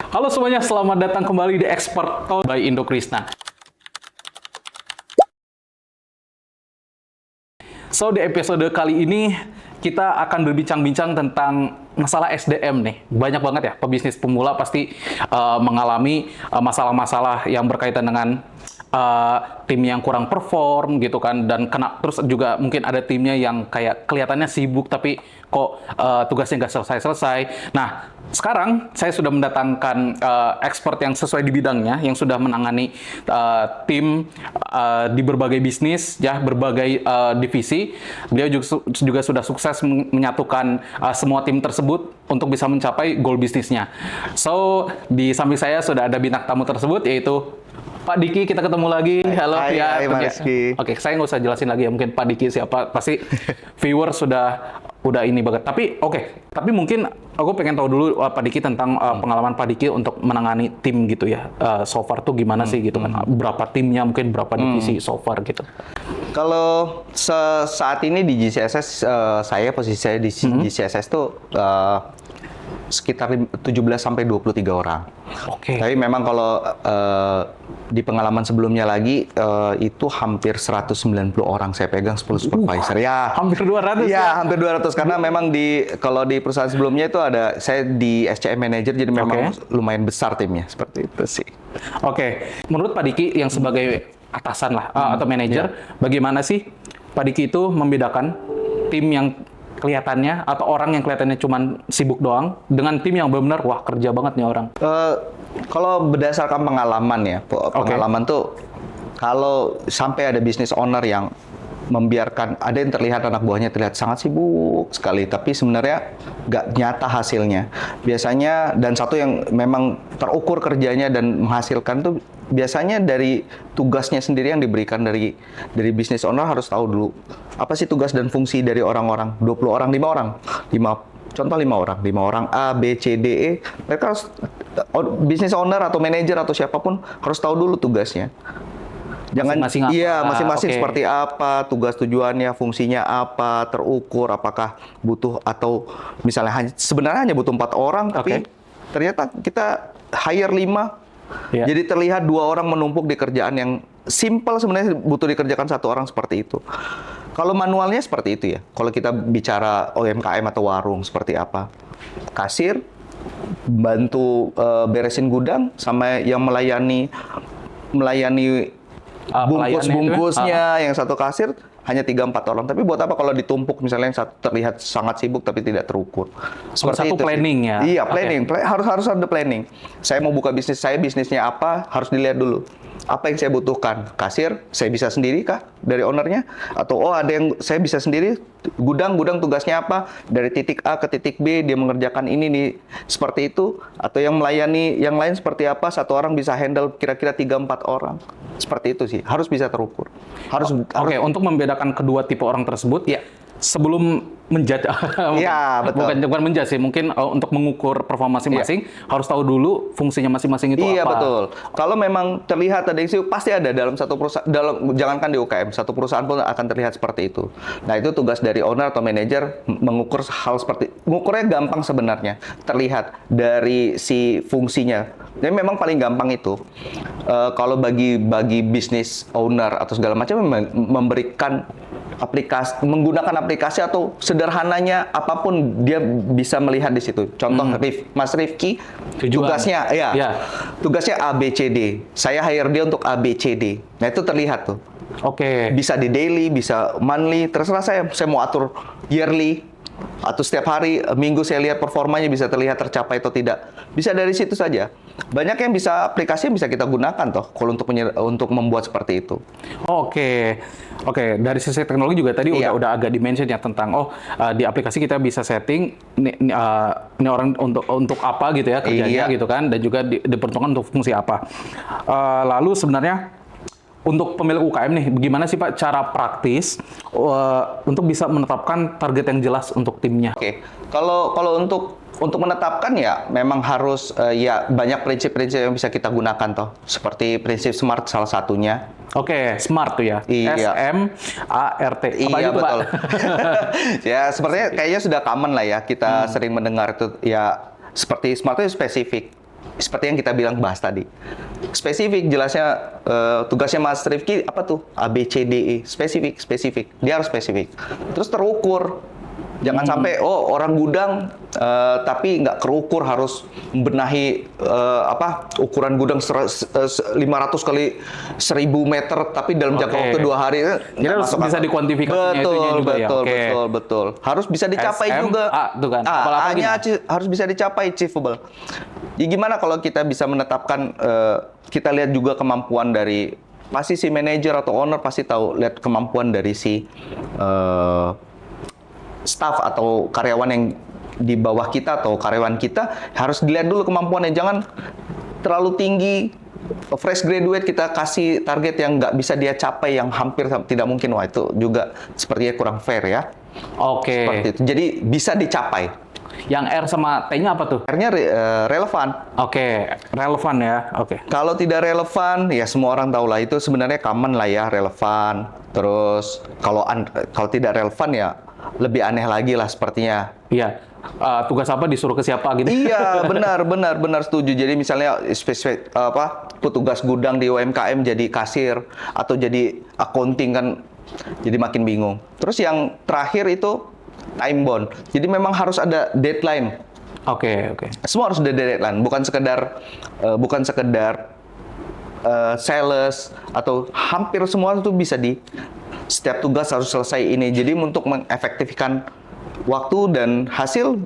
Halo semuanya, selamat datang kembali di Expert Talk by Indo Krisna. So, di episode kali ini kita akan berbincang-bincang tentang masalah SDM nih. Banyak banget ya pebisnis pemula pasti mengalami masalah-masalah yang berkaitan dengan tim yang kurang perform gitu kan, dan terus juga mungkin ada timnya yang kayak kelihatannya sibuk tapi kok tugasnya nggak selesai-selesai. Nah, sekarang saya sudah mendatangkan expert yang sesuai di bidangnya, yang sudah menangani tim di berbagai bisnis, ya, berbagai divisi. Beliau juga sudah sukses menyatukan semua tim tersebut untuk bisa mencapai goal bisnisnya. So, di samping saya sudah ada bintang tamu tersebut, yaitu Pak Diki. Kita ketemu lagi. Halo, Hai, Mas Rizky. Oke, saya nggak usah jelasin lagi ya, mungkin Pak Diki siapa, pasti viewer udah ini banget. Tapi mungkin aku pengen tahu dulu Pak Diki tentang pengalaman Pak Diki untuk menangani tim gitu ya. So far tuh gimana sih gitu kan? Berapa timnya, mungkin berapa divisi so far gitu? Kalau saat ini di GCSS, posisi saya di GCSS tuh sekitar 17 sampai 23 orang. Oke. Tapi memang kalau di pengalaman sebelumnya lagi itu hampir 190 orang saya pegang, 10 supervisor. Ya, Hampir 200 ya? Iya, hampir 200 karena memang kalau di perusahaan sebelumnya itu ada saya di SCM manager, jadi memang lumayan besar timnya, seperti itu sih. Oke. Menurut Pak Diki yang sebagai atasan lah atau manajer, bagaimana sih Pak Diki itu membedakan tim yang kelihatannya atau orang yang kelihatannya cuma sibuk doang dengan tim yang benar-benar wah kerja banget nih orang? Kalau berdasarkan pengalaman ya, pengalaman tuh kalau sampai ada business owner yang membiarkan ada yang terlihat anak buahnya terlihat sangat sibuk sekali, tapi sebenarnya nggak nyata hasilnya. Biasanya, dan satu yang memang terukur kerjanya dan menghasilkan tuh biasanya dari tugasnya sendiri yang diberikan dari business owner. Harus tahu dulu apa sih tugas dan fungsi dari orang-orang, 20 orang, 5 orang. 5 orang A, B, C, D, E. Mereka harus, business owner atau manajer atau siapapun harus tahu dulu tugasnya. Jangan masing-masing seperti apa, tugas tujuannya, fungsinya apa, terukur, apakah butuh atau misalnya sebenarnya hanya butuh 4 orang, tapi ternyata kita hire 5. Jadi terlihat 2 orang menumpuk di kerjaan yang simple, sebenarnya butuh dikerjakan 1 orang, seperti itu. Kalau manualnya seperti itu ya. Kalau kita bicara UMKM atau warung seperti apa? Kasir, bantu beresin gudang, sama yang melayani bungkus-bungkusnya, yang satu kasir hanya 3-4 orang. Tapi buat apa kalau ditumpuk, misalnya yang satu terlihat sangat sibuk tapi tidak terukur. Seperti itu planning ya? Iya, planning. Harus ada planning. Saya mau buka bisnis, bisnisnya apa, harus dilihat dulu. Apa yang saya butuhkan? Kasir, saya bisa sendiri kah dari ownernya? Atau ada yang saya bisa sendiri, gudang tugasnya apa? Dari titik A ke titik B, dia mengerjakan ini nih, seperti itu. Atau yang melayani yang lain seperti apa? 1 orang bisa handle kira-kira 3-4 orang. Seperti itu sih, harus bisa terukur. Untuk membedakan kedua tipe orang tersebut, ya, sebelum menjudge, bukan menjudge sih, mungkin untuk mengukur performa masing-masing, harus tahu dulu fungsinya masing-masing itu apa. Iya, betul. Kalau memang terlihat ada yang sibuk, pasti ada dalam satu perusahaan, jangankan di UKM, satu perusahaan pun akan terlihat seperti itu. Nah, itu tugas dari owner atau manajer mengukur hal mengukurnya gampang sebenarnya, terlihat dari si fungsinya. Jadi memang paling gampang itu, kalau bagi bisnis owner atau segala macam, memberikan menggunakan aplikasi atau sederhananya apapun dia bisa melihat di situ. Contoh Mas Rifki, tugasnya tugasnya A, B, C, D. Saya hire dia untuk A, B, C, D. Nah, itu terlihat tuh. Bisa di daily, bisa monthly, terserah saya mau atur yearly atau setiap hari, minggu saya lihat performanya bisa terlihat tercapai atau tidak. Bisa dari situ saja. Banyak yang aplikasi yang bisa kita gunakan toh kalau untuk membuat seperti itu. Dari sisi teknologi juga tadi udah agak dimention ya tentang di aplikasi kita bisa setting ini orang untuk apa gitu ya kerjanya gitu kan, dan juga diperuntukkan untuk fungsi apa. Lalu sebenarnya untuk pemilik UKM nih, bagaimana sih Pak cara praktis untuk bisa menetapkan target yang jelas untuk timnya? Kalau untuk menetapkan ya memang harus banyak prinsip-prinsip yang bisa kita gunakan toh. Seperti prinsip SMART salah satunya. SMART tuh ya. SMART. Iya, betul. Ya, sepertinya kayaknya sudah common lah ya, kita sering mendengar itu ya, seperti SMART itu spesifik. seperti yang kita bahas tadi. Spesifik, jelasnya tugasnya Mas Rifki apa tuh? A, B, C, D, E. Spesifik. Dia harus spesifik. Terus terukur. Jangan sampai orang gudang tapi nggak kerukur, harus membenahi ukuran gudang 500 kali 1000 meter tapi dalam jangka waktu 2 hari. Jadi harus bisa dikuantifikasinya itunya juga ya. Betul. Harus bisa dicapai SM, juga. A tuh kan. A-nya harus bisa dicapai, achievable. Ya gimana kalau kita bisa menetapkan, kita lihat juga kemampuan dari pasti si manajer atau owner pasti tahu, lihat kemampuan dari si staff atau karyawan yang di bawah kita atau karyawan kita, harus dilihat dulu kemampuannya. Jangan terlalu tinggi, fresh graduate kita kasih target yang nggak bisa dia capai, yang hampir tidak mungkin. Wah, itu juga sepertinya kurang fair ya. Oke. Seperti itu. Jadi bisa dicapai. Yang R sama T-nya apa tuh? R-nya relevan. Oke, relevan ya. Oke. Kalau tidak relevan, ya semua orang tahu lah, itu sebenarnya common lah ya, relevan. Terus kalau tidak relevan ya lebih aneh lagi lah sepertinya. Iya. Tugas apa disuruh ke siapa gitu? Iya, benar setuju. Jadi misalnya petugas gudang di UMKM jadi kasir atau jadi accounting kan, jadi makin bingung. Terus yang terakhir itu time bound. Jadi memang harus ada deadline. Oke. Semua harus ada deadline, bukan sekedar sales atau hampir semua itu bisa setiap tugas harus selesai ini. Jadi untuk mengefektifkan waktu dan hasil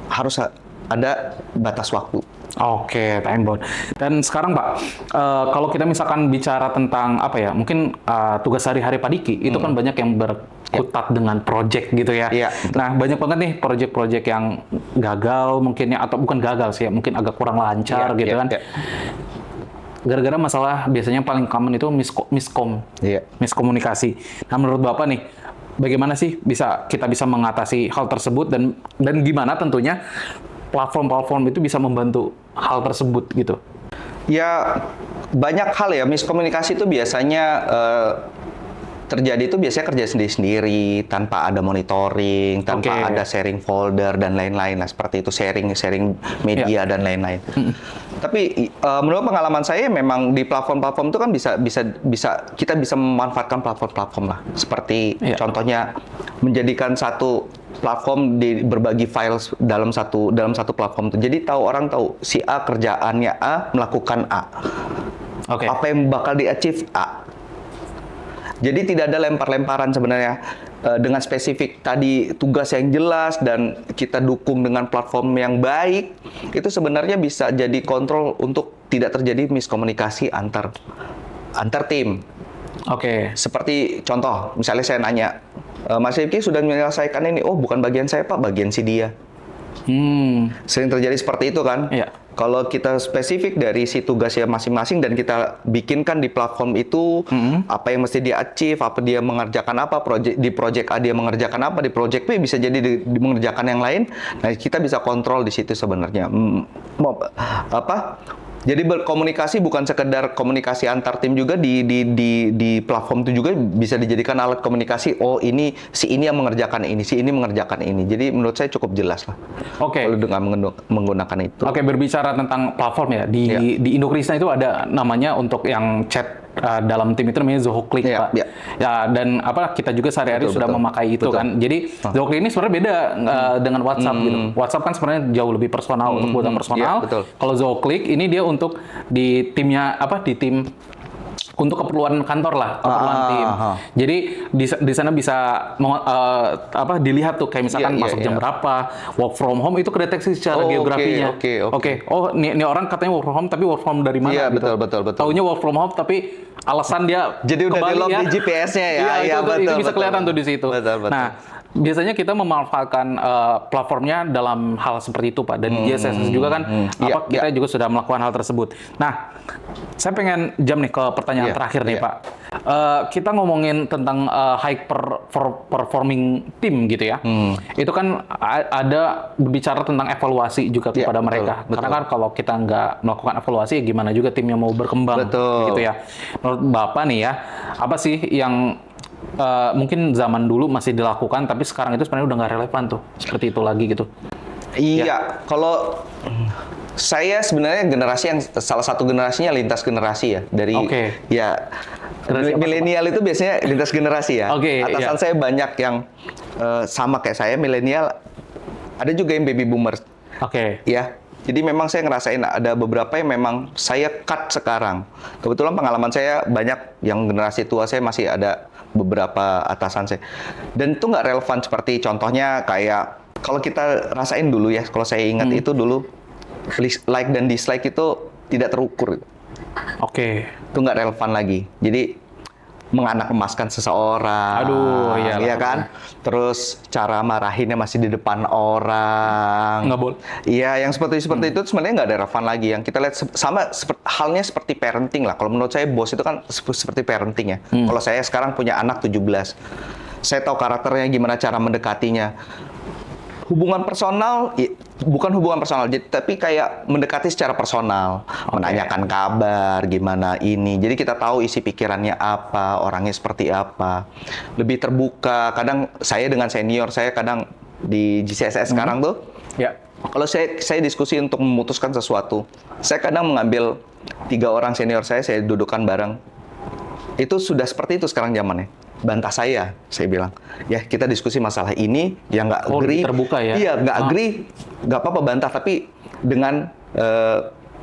harus ada batas waktu. Oke, time bound. Dan sekarang Pak, kalau kita misalkan bicara tentang mungkin tugas sehari-hari Pak Diki, itu kan banyak yang berkutat dengan project gitu ya. Iya. Nah, banyak banget nih project-project yang gagal mungkin ya, atau bukan gagal sih ya, mungkin agak kurang lancar gitu kan. Gara-gara masalah biasanya paling common itu miskomunikasi. Nah, menurut Bapak nih, bagaimana sih kita bisa mengatasi hal tersebut, dan gimana tentunya platform-platform itu bisa membantu hal tersebut gitu? Ya, banyak hal ya. Miskomunikasi itu biasanya terjadi itu biasanya kerja sendiri-sendiri, tanpa ada monitoring, tanpa ada sharing folder dan lain-lain lah, seperti itu, sharing media dan lain-lain. Tapi menurut pengalaman saya memang di platform-platform itu kan kita bisa memanfaatkan platform-platform lah, seperti contohnya menjadikan satu platform berbagi file dalam satu platform itu. Jadi orang tahu si A kerjaannya A, melakukan A. Apa yang bakal di-achieve A. Jadi tidak ada lempar-lemparan sebenarnya, dengan spesifik tadi tugas yang jelas dan kita dukung dengan platform yang baik, itu sebenarnya bisa jadi kontrol untuk tidak terjadi miskomunikasi antar tim. Seperti contoh, misalnya saya nanya, Mas Rifki sudah menyelesaikan ini, bukan bagian saya Pak, bagian si dia. Sering terjadi seperti itu kan? Kalau kita spesifik dari si tugasnya masing-masing dan kita bikinkan di platform itu, apa yang mesti dia achieve, apa dia mengerjakan apa, di project A dia mengerjakan apa, di project B bisa jadi mengerjakan yang lain. Nah, kita bisa kontrol di situ sebenarnya. Jadi berkomunikasi bukan sekedar komunikasi antar tim, juga di platform itu juga bisa dijadikan alat komunikasi. Ini yang mengerjakan ini, si ini mengerjakan ini. Jadi menurut saya cukup jelas lah. Kalau dengan menggunakan itu. Berbicara tentang platform ya, di Indokrisna itu ada namanya untuk yang chat dalam tim itu namanya Zoho Click, Pak. Ya, dan kita juga sehari-hari sudah memakai itu kan. Jadi Zoho Click ini sebenarnya beda dengan WhatsApp gitu. WhatsApp kan sebenarnya jauh lebih personal, untuk kebutuhan personal. Kalau Zoho Click ini dia untuk di timnya di tim untuk keperluan kantor lah, keperluan tim. Jadi di sana bisa dilihat tuh, kayak misalkan masuk jam berapa, work from home itu kedeteksi secara geografinya. Ini orang katanya work from home, tapi work from dari mana? Iya, betul. Taunya work from home, tapi alasan dia jadi udah di-log di GPS-nya ya. Iya, itu bisa kelihatan tuh di situ. Nah, biasanya kita memanfaatkan platformnya dalam hal seperti itu, Pak. Dan di JSS juga kan, kita juga sudah melakukan hal tersebut. Nah, saya pengen nih ke pertanyaan terakhir nih, Pak. Kita ngomongin tentang high performing team gitu ya. Itu kan ada berbicara tentang evaluasi juga kepada mereka. Karena kan kalau kita nggak melakukan evaluasi, gimana juga timnya mau berkembang gitu ya. Menurut Bapak nih ya, apa sih yang mungkin zaman dulu masih dilakukan, tapi sekarang itu sebenarnya udah nggak relevan tuh, seperti itu lagi gitu? Iya, kalau Saya sebenarnya generasi yang salah satu generasinya lintas generasi ya dari Oke. ya Generasi apa, milenial itu biasanya lintas generasi ya. Oke, Atasan iya. saya banyak yang sama kayak saya milenial, ada juga yang baby boomers Oke. ya. Jadi memang saya ngerasain ada beberapa yang memang saya cut sekarang. Kebetulan pengalaman saya banyak yang generasi tua saya masih ada beberapa atasan saya. Dan itu nggak relevan seperti contohnya kayak kalau kita rasain dulu ya, kalau saya ingat itu dulu like dan dislike itu tidak terukur. Oke. Itu nggak relevan lagi. Jadi menganak emaskan seseorang, Aduh, iyalah. iya kan? Terus cara marahinnya masih di depan orang. Nggak boleh. Iya, yang seperti itu sebenarnya nggak ada relevan lagi. Yang kita lihat sama halnya seperti parenting lah. Kalau menurut saya bos itu kan seperti parenting ya. Kalau saya sekarang punya anak 17, saya tahu karakternya gimana cara mendekatinya. Hubungan personal, bukan hubungan personal, tapi kayak mendekati secara personal, menanyakan kabar, gimana ini. Jadi kita tahu isi pikirannya apa, orangnya seperti apa, lebih terbuka. Kadang saya dengan senior saya kadang di GCSS sekarang tuh, Ya. kalau saya diskusi untuk memutuskan sesuatu, saya kadang mengambil 3 orang senior saya dudukkan bareng. Itu sudah seperti itu sekarang zamannya. Bantah saya bilang, ya kita diskusi masalah ini, yang nggak agree, lebih terbuka ya? iya nggak agree, nggak apa-apa bantah, tapi dengan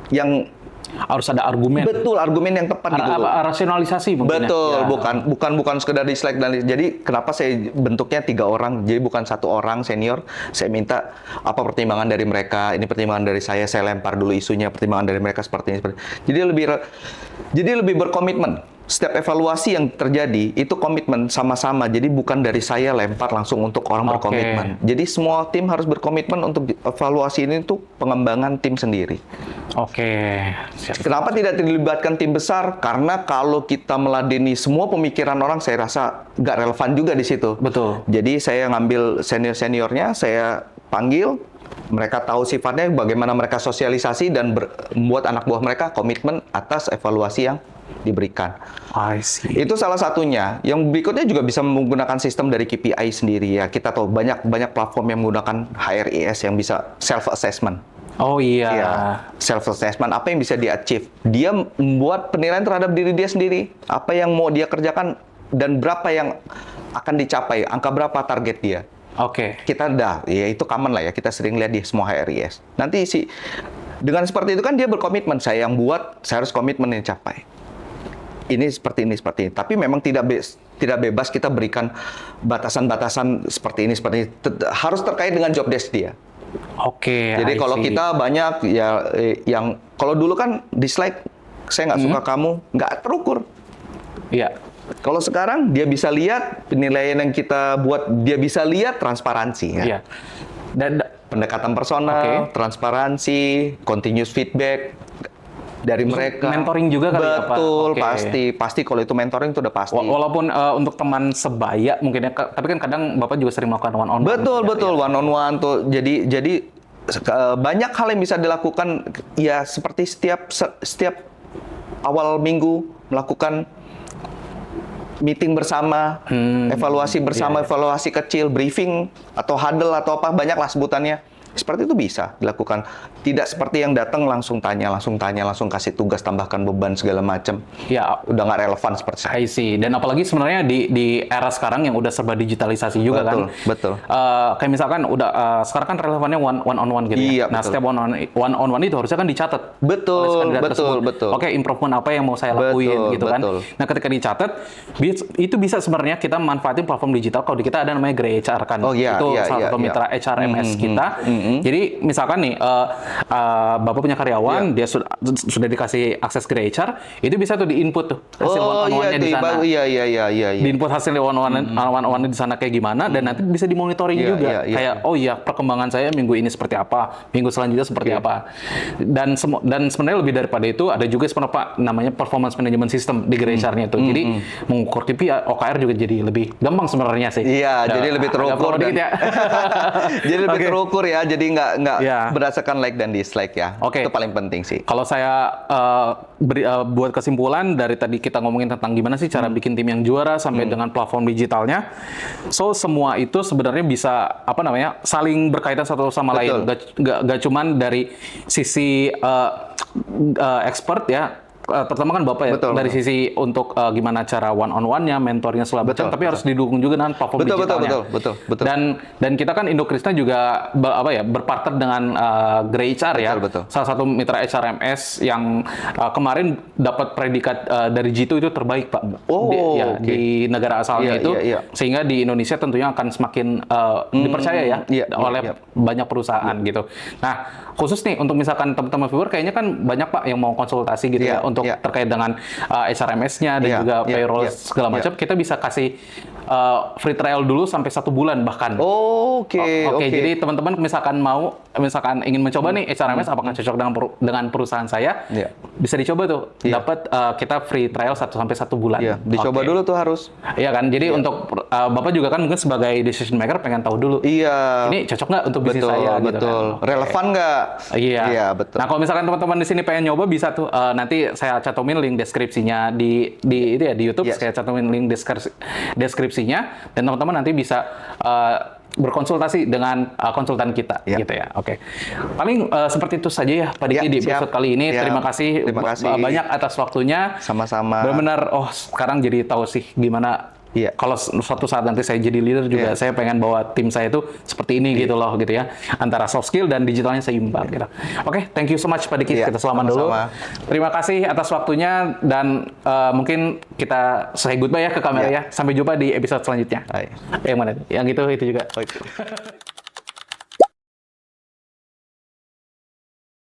yang Harus ada argumen. betul argumen yang tepat gitu loh. Rasionalisasi mungkin. Betul, Ya. bukan sekedar dislike dan jadi kenapa saya bentuknya 3 orang, jadi bukan 1 orang senior. Saya minta apa pertimbangan dari mereka, ini pertimbangan dari saya lempar dulu isunya, pertimbangan dari mereka seperti ini. Jadi lebih berkomitmen. Setiap evaluasi yang terjadi itu komitmen sama-sama. Jadi bukan dari saya lempar langsung untuk orang Oke. berkomitmen. Jadi semua tim harus berkomitmen untuk evaluasi ini untuk pengembangan tim sendiri. Oke. Siap. Kenapa tidak dilibatkan tim besar? Karena kalau kita meladeni semua pemikiran orang, saya rasa nggak relevan juga di situ. Betul. Jadi saya ngambil senior-seniornya, saya panggil, mereka tahu sifatnya, bagaimana mereka sosialisasi dan membuat anak buah mereka komitmen atas evaluasi yang diberikan. I see. Itu salah satunya. Yang berikutnya juga bisa menggunakan sistem dari KPI sendiri ya. Kita tahu banyak platform yang menggunakan HRIS yang bisa self assessment. Oh iya. Ya, self assessment apa yang bisa dia achieve. Dia membuat penilaian terhadap diri dia sendiri. Apa yang mau dia kerjakan dan berapa yang akan dicapai, angka berapa target dia. Oke. Kita ya itu common lah ya, kita sering lihat di semua HRIS. Nanti dengan seperti itu kan dia berkomitmen, saya yang buat, saya harus komitmen yang capai. Ini seperti ini. Tapi memang tidak bebas kita berikan batasan-batasan seperti ini. Harus terkait dengan job desk dia. Oke. Jadi I kalau see. kita banyak ya yang kalau dulu kan dislike, saya nggak suka kamu, nggak terukur. Iya. Kalau sekarang dia bisa lihat penilaian yang kita buat, dia bisa lihat transparansi ya. Iya. Dan Pendekatan personal, transparansi, continuous feedback dari mereka. mentoring juga kali ya, Pak? Betul, Oke. pasti kalau itu mentoring itu udah pasti. Walaupun untuk teman sebaya mungkin ya, tapi kan kadang Bapak juga sering melakukan one on one. Betul, one on one tuh. Jadi banyak hal yang bisa dilakukan ya, seperti setiap awal minggu melakukan meeting bersama, evaluasi bersama, evaluasi kecil, briefing atau huddle atau apa, banyaklah sebutannya. Seperti itu bisa dilakukan. Tidak seperti yang datang langsung tanya, langsung kasih tugas, tambahkan beban segala macam. Ya, Udah nggak relevan seperti saya. I see. Dan apalagi sebenarnya di era sekarang yang udah serba digitalisasi juga kan. Betul. Kayak misalkan sekarang kan relevannya one on one gitu Iya, ya. Nah, betul. setiap one on one itu harusnya kan dicatat. oleh si kandidat tersebut. Betul. Oke, improvement apa yang mau saya lakuin gitu kan. Nah, ketika dicatat itu bisa sebenarnya kita manfaatin platform digital. Kalau di kita ada namanya Grey HR kan. Oh, iya, itu iya, salah satu iya. mitra HRMS kita. Jadi misalkan nih Bapak punya karyawan, dia sudah dikasih akses Grey HR, itu bisa tuh diinput tuh hasil one on one-nya di sana. Iya. Diinput hasil one on one di sana kayak gimana, dan nanti bisa dimonitoring Iya, juga. iya. Kayak oh iya, perkembangan saya minggu ini seperti apa, minggu selanjutnya seperti apa. Dan sebenarnya lebih daripada itu ada juga sebenarnya Pak namanya performance management system di Grey HR-nya itu. Jadi mengukur KPI OKR juga jadi lebih gampang sebenarnya sih. Iya, jadi lebih terukur dikit ya. jadi lebih terukur ya. Jadi nggak Iya. berdasarkan like dan dislike ya. Oke. Itu paling penting sih. Kalau saya buat kesimpulan dari tadi kita ngomongin tentang gimana sih cara bikin tim yang juara sampai dengan platform digitalnya. So semua itu sebenarnya bisa saling berkaitan satu sama lain. Gak cuman dari sisi expert ya. Terutama kan Bapak ya, dari sisi untuk gimana cara one-on-one-nya, mentornya segala macam, tapi harus didukung juga dengan platform digitalnya. Betul. Dan kita kan Indokrishna juga berpartner dengan Grey HR ya, salah satu mitra HRMS yang kemarin dapat predikat dari G2 itu terbaik Pak. Di negara asalnya itu, sehingga di Indonesia tentunya akan semakin dipercaya ya oleh banyak perusahaan gitu. Nah, khusus nih untuk misalkan teman-teman viewer kayaknya kan banyak Pak yang mau konsultasi gitu ya untuk terkait dengan HRMS-nya dan juga payroll segala macam, kita bisa kasih free trial dulu sampai 1 bulan bahkan. Oke. Jadi teman-teman misalkan ingin mencoba nih HRMS apakah cocok dengan perusahaan saya, bisa dicoba tuh. Dapat kita free trial 1 sampai 1 bulan. Dicoba dulu tuh harus. Iya kan. Jadi untuk Bapak juga kan mungkin sebagai decision maker pengen tahu dulu. Ini cocok nggak untuk bisnis saya gitu kan. Relevan nggak? Iya, betul. Nah, kalau misalkan teman-teman di sini pengen nyoba bisa tuh nanti saya cantumin link deskripsinya di YouTube. Saya cantumin link deskripsinya dan teman-teman nanti bisa berkonsultasi dengan konsultan kita gitu ya. Oke. Paling seperti itu saja ya Pak Diki di episode kali ini. Terima kasih banyak atas waktunya. Sama-sama. Benar-benar sekarang jadi tahu sih gimana kalau suatu saat nanti saya jadi leader juga saya pengen bawa tim saya itu seperti ini gitu loh gitu ya. Antara soft skill dan digitalnya seimbang gitu. Oke, thank you so much Pak Diki. Kita salaman dulu. Terima kasih atas waktunya dan mungkin kita say goodbye ya ke kamera ya. Sampai jumpa di episode selanjutnya. Yang mana? Yang itu juga.